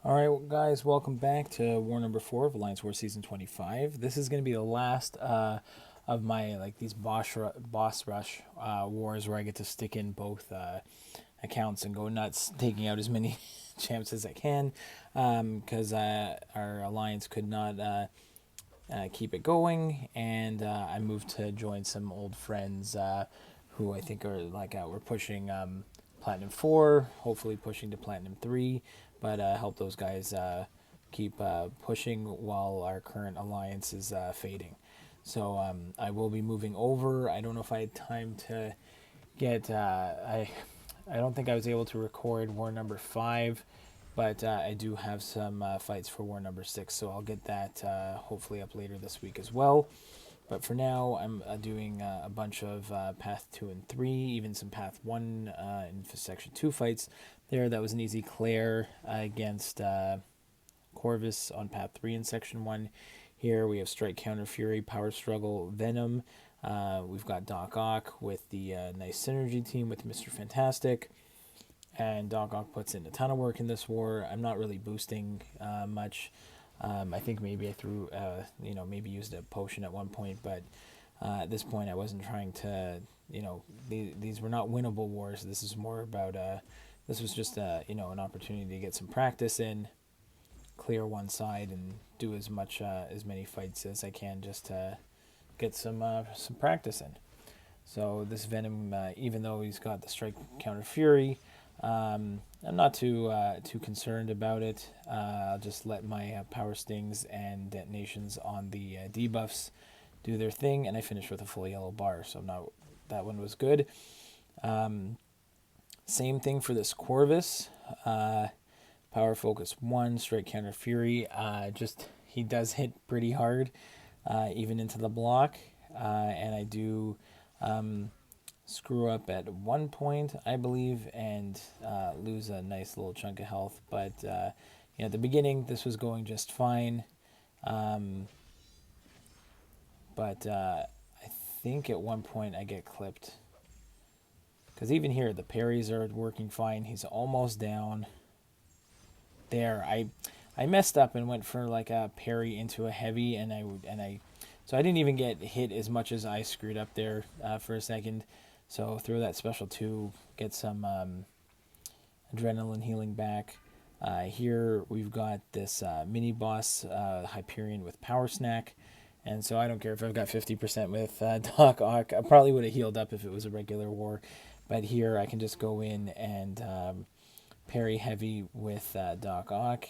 All right, well, guys, welcome back to War number 4 of Alliance War Season 25. This is going to be the last of my, these boss rush wars where I get to stick in both accounts and go nuts, taking out as many champs as I can, because our Alliance could not keep it going, and I moved to join some old friends who I think are, we're pushing Platinum 4, hopefully pushing to Platinum 3, but help those guys keep pushing while our current alliance is fading. So I will be moving over. I don't know if I had time to get. I don't think I was able to record War number 5, but I do have some fights for War number 6, so I'll get that hopefully up later this week as well. But for now, I'm doing a bunch of Path 2 and 3, even some Path 1 in Section 2 fights there. That was an easy clear against Corvus on Path 3 in Section 1. Here we have Strike, Counter, Fury, Power Struggle, Venom. We've got Doc Ock with the nice synergy team with Mr. Fantastic. And Doc Ock puts in a ton of work in this war. I'm not really boosting much. I think maybe I threw, maybe used a potion at one point, but at this point I wasn't trying to, these were not winnable wars. This is more about, this was just, an opportunity to get some practice in, clear one side, and do as many fights as I can just to get some practice in. So this Venom, even though he's got the Strike, Counter, Fury, I'm not too concerned about it. I'll just let my power stings and detonations on the debuffs do their thing, and I finish with a full yellow bar. So that one was good. Same thing for this Corvus. Power Focus 1, Strike, Counter, Fury. He does hit pretty hard, even into the block, and I do screw up at one point, I believe, and lose a nice little chunk of health. But at the beginning, this was going just fine. But I think at one point I get clipped. Because even here, the parries are working fine. He's almost down. There, I messed up and went for a parry into a heavy, so I didn't even get hit as much as I screwed up there for a second. So throw that special 2, get some adrenaline healing back. Here we've got this mini boss Hyperion with Power Snack, and so I don't care if I've got 50% with Doc Ock. I probably would have healed up if it was a regular war, but here I can just go in and parry heavy with Doc Ock,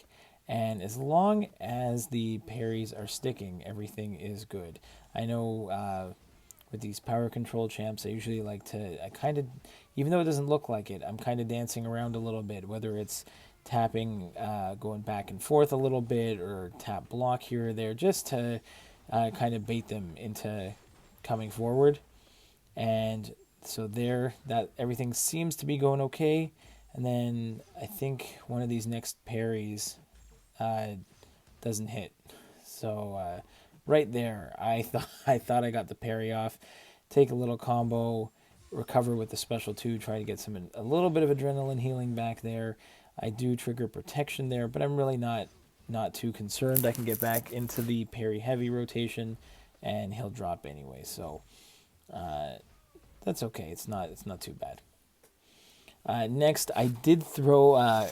and as long as the parries are sticking, everything is good. I know with these power control champs, I usually like to, even though it doesn't look like it, I'm kind of dancing around a little bit, whether it's tapping, going back and forth a little bit, or tap block here or there, just to kind of bait them into coming forward. And so there, that everything seems to be going okay. And then I think one of these next parries doesn't hit. So right there, I thought I got the parry off. Take a little combo, recover with the special 2, try to get a little bit of adrenaline healing back there. I do trigger protection there, but I'm really not too concerned. I can get back into the parry heavy rotation, and he'll drop anyway. So that's okay. It's not too bad. Next, I did throw, I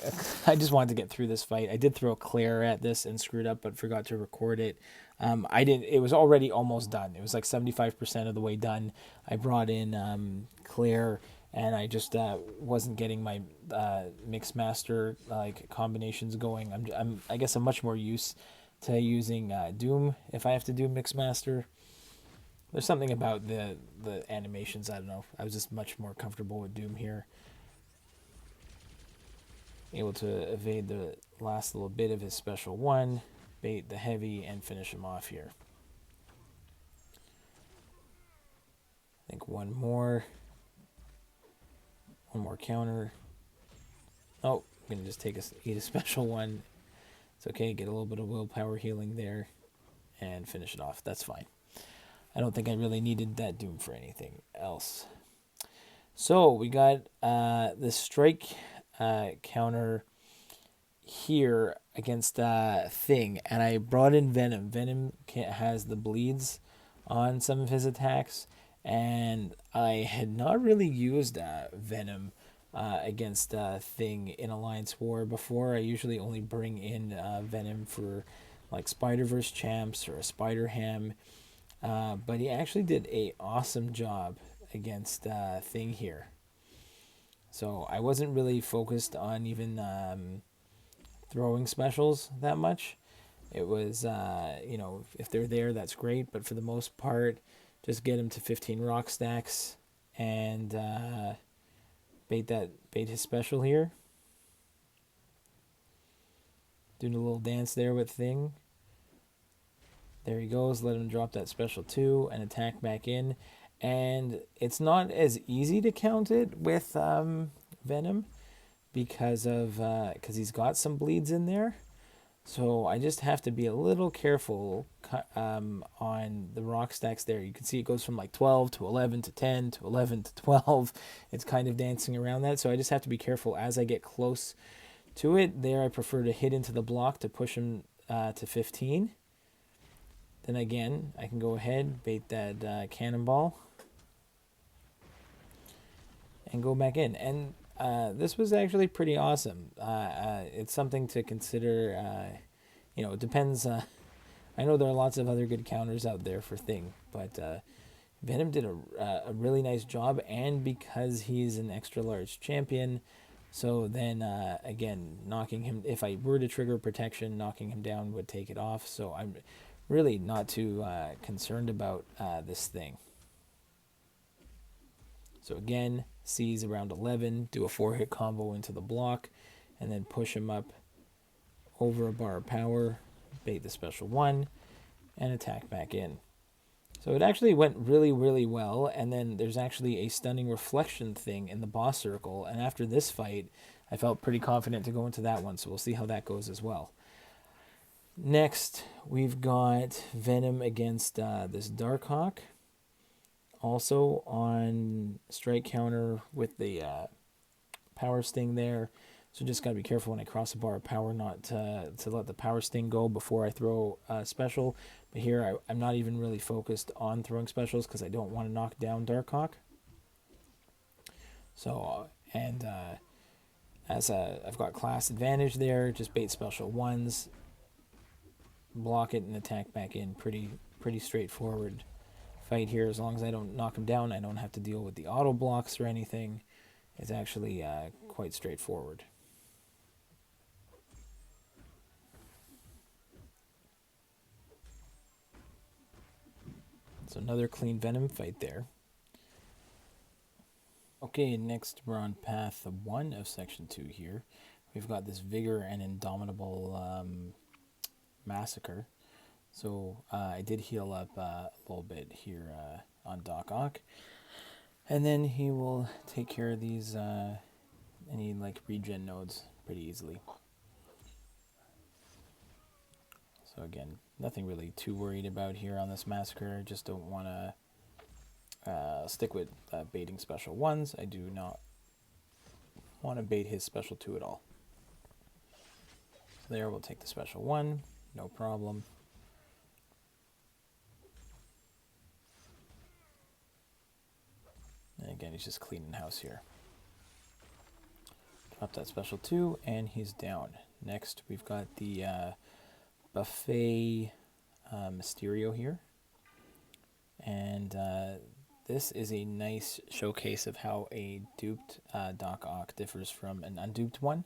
just wanted to get through this fight. I did throw Claire at this and screwed up, but forgot to record it. It was already almost done. It was like 75% of the way done. I brought in Claire, and I just wasn't getting my mix master combinations going. I guess I'm much more used to using Doom if I have to do mix master. There's something about the animations, I don't know. I was just much more comfortable with Doom here. Able to evade the last little bit of his special 1, bait the heavy, and finish him off here. I think one more counter. Oh, I'm going to just eat a special 1. It's okay, get a little bit of willpower healing there, and finish it off. That's fine. I don't think I really needed that Doom for anything else. So we got the Strike counter here. against Thing, and I brought in Venom. Venom has the bleeds on some of his attacks, and I had not really used Venom against Thing in Alliance War before. I usually only bring in Venom for like Spider-Verse champs or a Spider-Ham, but he actually did a awesome job against Thing here. So I wasn't really focused on even throwing specials that much. It was, if they're there, that's great. But for the most part, just get him to 15 rock stacks and bait his special here. Doing a little dance there with Thing. There he goes. Let him drop that special 2 and attack back in. And it's not as easy to count it with Venom because he's got some bleeds in there. So I just have to be a little careful on the rock stacks there. You can see it goes from like 12 to 11 to 10 to 11 to 12. It's kind of dancing around that. So I just have to be careful as I get close to it. There I prefer to hit into the block to push him to 15. Then again, I can go ahead, bait that cannonball, and go back in. And this was actually pretty awesome. It's something to consider. It depends. I know there are lots of other good counters out there for Thing, but Venom did a really nice job, and because he's an extra large champion, so then again, knocking him, if I were to trigger protection, knocking him down would take it off. So I'm really not too concerned about this Thing. So again, seize around 11, do a 4-hit combo into the block, and then push him up over a bar of power, bait the special 1, and attack back in. So it actually went really, really well, and then there's actually a stunning reflection thing in the boss circle, and after this fight, I felt pretty confident to go into that one, so we'll see how that goes as well. Next, we've got Venom against this Darkhawk. Also on strike counter with the power sting there. So just got to be careful when I cross a bar of power not to let the power sting go before I throw a special. But here I'm not even really focused on throwing specials because I don't want to knock down Darkhawk. So, as I've got class advantage there, just bait special 1s, block it and attack back in. Pretty straightforward fight here. As long as I don't knock him down, I don't have to deal with the auto blocks or anything. It's actually quite straightforward. So another clean Venom fight there. Okay, next we're on path 1 of section 2 here. We've got this Vigor and Indomitable Massacre. So I did heal up a little bit here on Doc Ock. And then he will take care of these any like regen nodes pretty easily. So again, nothing really too worried about here on this Massacre. Just don't want to stick with baiting special 1s. I do not want to bait his special 2 at all. So there, we'll take the special 1, no problem. And again, he's just cleaning house here. Drop that special 2, and he's down. Next, we've got the Buffet Mysterio here. And this is a nice showcase of how a duped Doc Ock differs from an unduped one.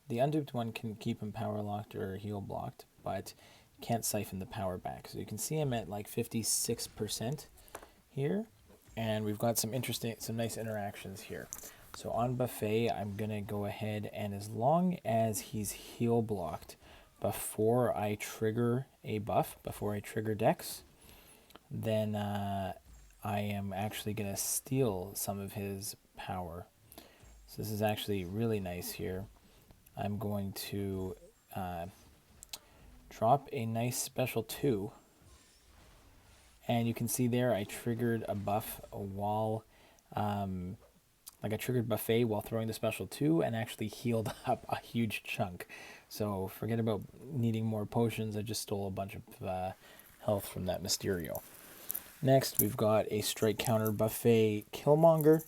The unduped one can keep him power locked or heal blocked, but can't siphon the power back. So you can see him at like 56% here. And we've got some nice interactions here. So on Buffet, I'm going to go ahead and as long as he's heal blocked before I trigger a buff, before I trigger Dex, then I am actually going to steal some of his power. So this is actually really nice here. I'm going to drop a nice special 2. And you can see there I triggered a buff while Like I triggered Buffet while throwing the special 2 and actually healed up a huge chunk. So forget about needing more potions. I just stole a bunch of health from that Mysterio. Next, we've got a strike counter Buffet Killmonger.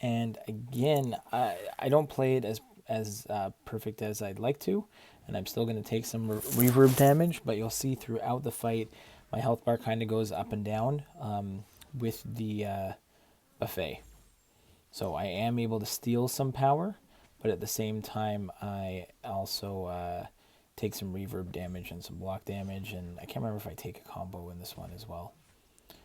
And again, I don't play it as perfect as I'd like to. And I'm still going to take some reverb damage. But you'll see throughout the fight, my health bar kind of goes up and down with the Buffet. So I am able to steal some power, but at the same time, I also take some reverb damage and some block damage, and I can't remember if I take a combo in this one as well.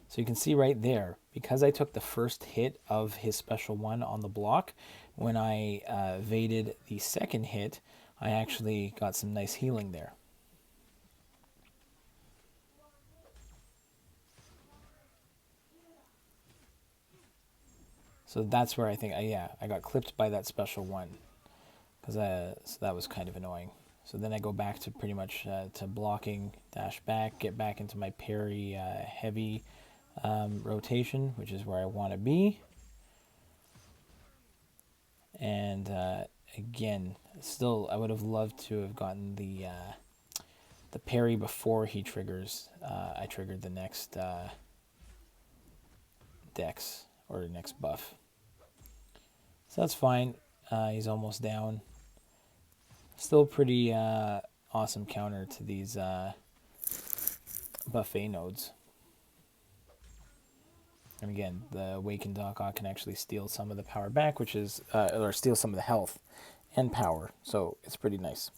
So you can see right there, because I took the first hit of his special 1 on the block, when I evaded the second hit, I actually got some nice healing there. So that's where I think, I got clipped by that special 1. Because so that was kind of annoying. So then I go back to pretty much to blocking, dash back, get back into my parry heavy rotation, which is where I want to be. And again, still, I would have loved to have gotten the parry before he triggers. I triggered the next dex or next buff. So that's fine. He's almost down. Still pretty awesome counter to these Buffet nodes. And again, the Awakened Doc Ock can actually steal some of the power back, which is, or steal some of the health and power. So it's pretty nice.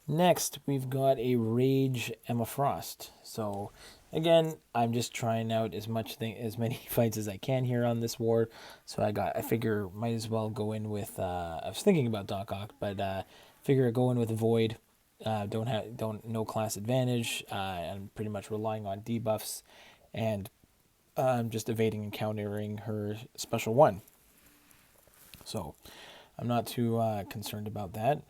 Next, we've got a Rage Emma Frost. So again, I'm just trying out as many fights as I can here on this war. So I figure might as well go in with. I was thinking about Doc Ock, but figure I go in with Void. No class advantage. I'm pretty much relying on debuffs, and just evading and countering her special 1. So I'm not too concerned about that.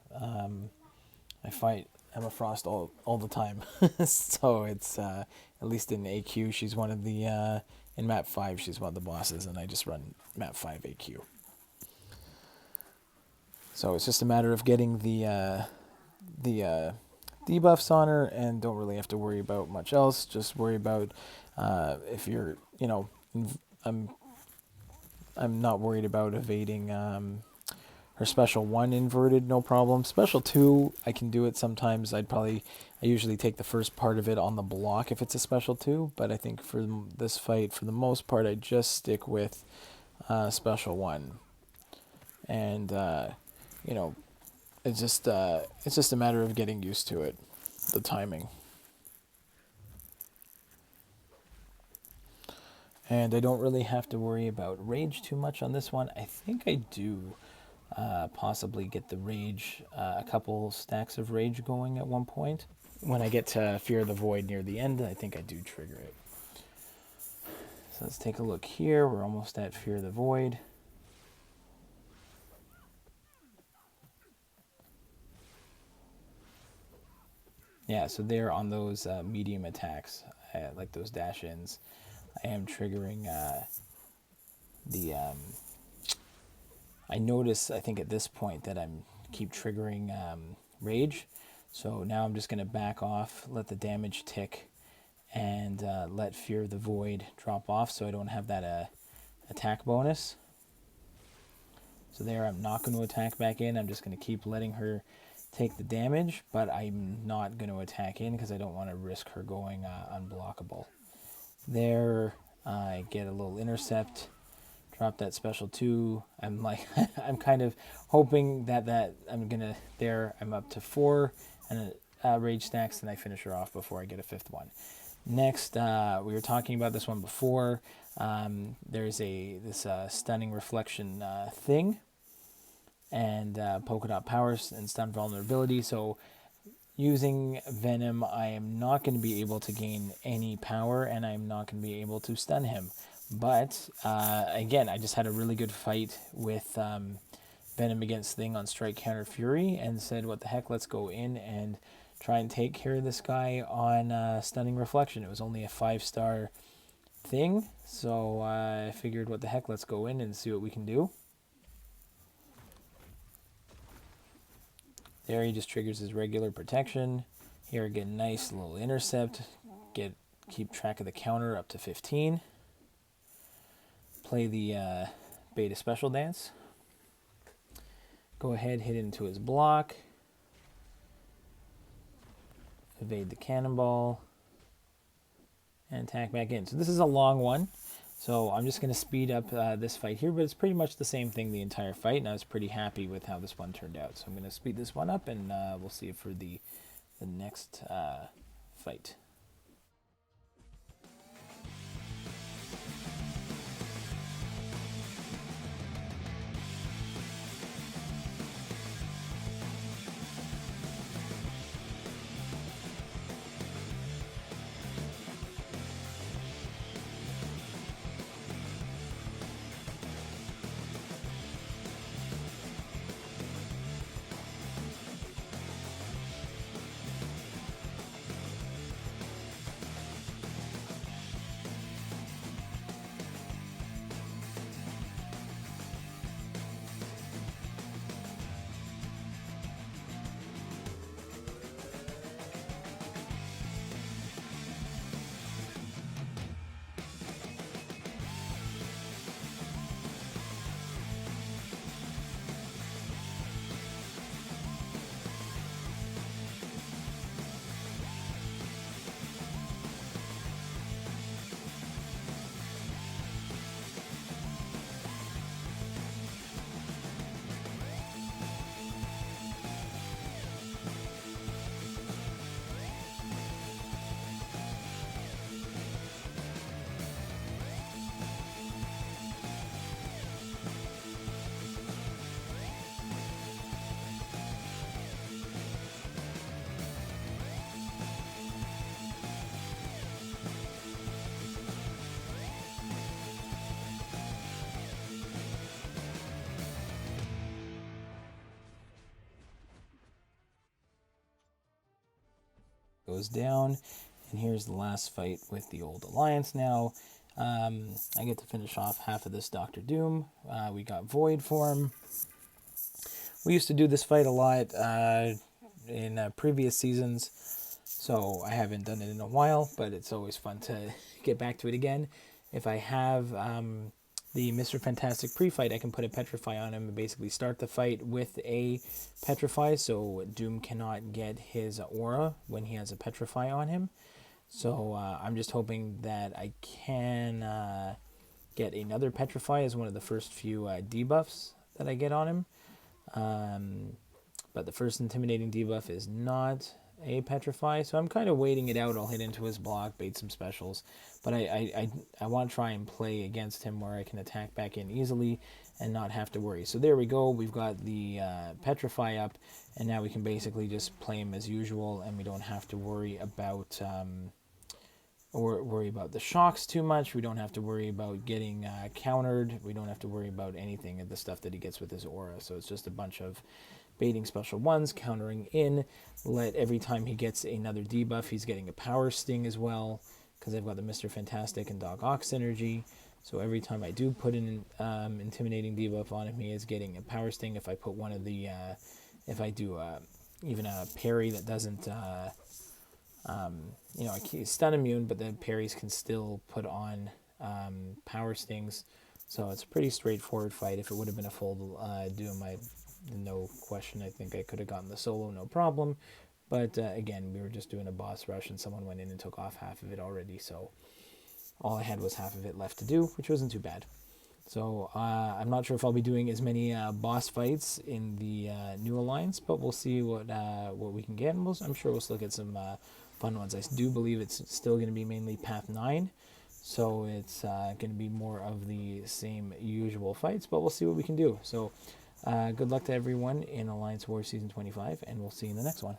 I fight Emma Frost all the time. So it's, at least in AQ, she's one of the, in map 5, she's one of the bosses, and I just run map 5 AQ. So it's just a matter of getting the debuffs on her, and don't really have to worry about much else. Just worry about if you're, I'm not worried about evading her special 1 inverted, no problem. Special 2, I can do it sometimes. I usually take the first part of it on the block if it's a special 2, but I think for this fight, for the most part, I just stick with special 1. And, it's just a matter of getting used to it, the timing. And I don't really have to worry about rage too much on this one. I think I do possibly get the rage, a couple stacks of rage going at one point. When I get to Fear the Void near the end, I think I do trigger it. So let's take a look here. We're almost at Fear the Void. Yeah, so there on those medium attacks, like those dash-ins, I am triggering I notice, I think at this point, that I'm keep triggering rage. So now I'm just going to back off, let the damage tick, and let Fear the Void drop off so I don't have that attack bonus. So there, I'm not going to attack back in. I'm just going to keep letting her take the damage, but I'm not going to attack in because I don't want to risk her going unblockable. There, I get a little intercept, drop that special 2. I'm like, I'm kind of hoping that I'm up to 4 and rage stacks, and I finish her off before I get a 5th one. Next, we were talking about this one before. There's this stunning reflection thing, and polka dot powers and stun vulnerability. So using Venom, I am not going to be able to gain any power, and I'm not going to be able to stun him. But again, I just had a really good fight with Venom against Thing on Strike Counter Fury, and said, what the heck, let's go in and try and take care of this guy on Stunning Reflection. It was only a 5-star thing, so I figured, what the heck, let's go in and see what we can do. There he just triggers his regular protection. Here get a nice little intercept. Keep track of the counter up to 15. Play the beta special dance. Go ahead, hit into his block. Evade the cannonball. And attack back in. So this is a long one. So I'm just going to speed up this fight here, but it's pretty much the same thing the entire fight, and I was pretty happy with how this one turned out. So I'm going to speed this one up, and we'll see it for the next fight. Goes down, and here's the last fight with the old alliance now. I get to finish off half of this Doctor Doom. We got Void form. We used to do this fight a lot in previous seasons, so I haven't done it in a while, but it's always fun to get back to it again. If I have the Mr. Fantastic pre-fight, I can put a Petrify on him and basically start the fight with a Petrify, so Doom cannot get his aura when he has a Petrify on him. So I'm just hoping that I can get another Petrify as one of the first few debuffs that I get on him. But the first intimidating debuff is not a Petrify, so I'm kind of waiting it out. I'll hit into his block, bait some specials, but I want to try and play against him where I can attack back in easily and not have to worry. So there we go, we've got the Petrify up, and now we can basically just play him as usual, and we don't have to worry about the shocks too much. We don't have to worry about getting countered. We don't have to worry about anything of the stuff that he gets with his aura. So it's just a bunch of baiting special ones, countering in. Every time he gets another debuff, he's getting a power sting as well, because I've got the Mr. Fantastic and Doc Ock synergy. So every time I do put an intimidating debuff on him, he is getting a power sting. If I put one of the, if I do even a parry that doesn't, he's stun immune, but the parries can still put on power stings. So it's a pretty straightforward fight. If it would have been a full Doom, no question, I think I could have gotten the solo, no problem. But again, we were just doing a boss rush, and someone went in and took off half of it already. So all I had was half of it left to do, which wasn't too bad. So I'm not sure if I'll be doing as many boss fights in the new alliance, but we'll see what we can get. And I'm sure we'll still get some fun ones. I do believe it's still going to be mainly Path 9. So it's going to be more of the same usual fights, but we'll see what we can do. So good luck to everyone in Alliance War Season 25, and we'll see you in the next one.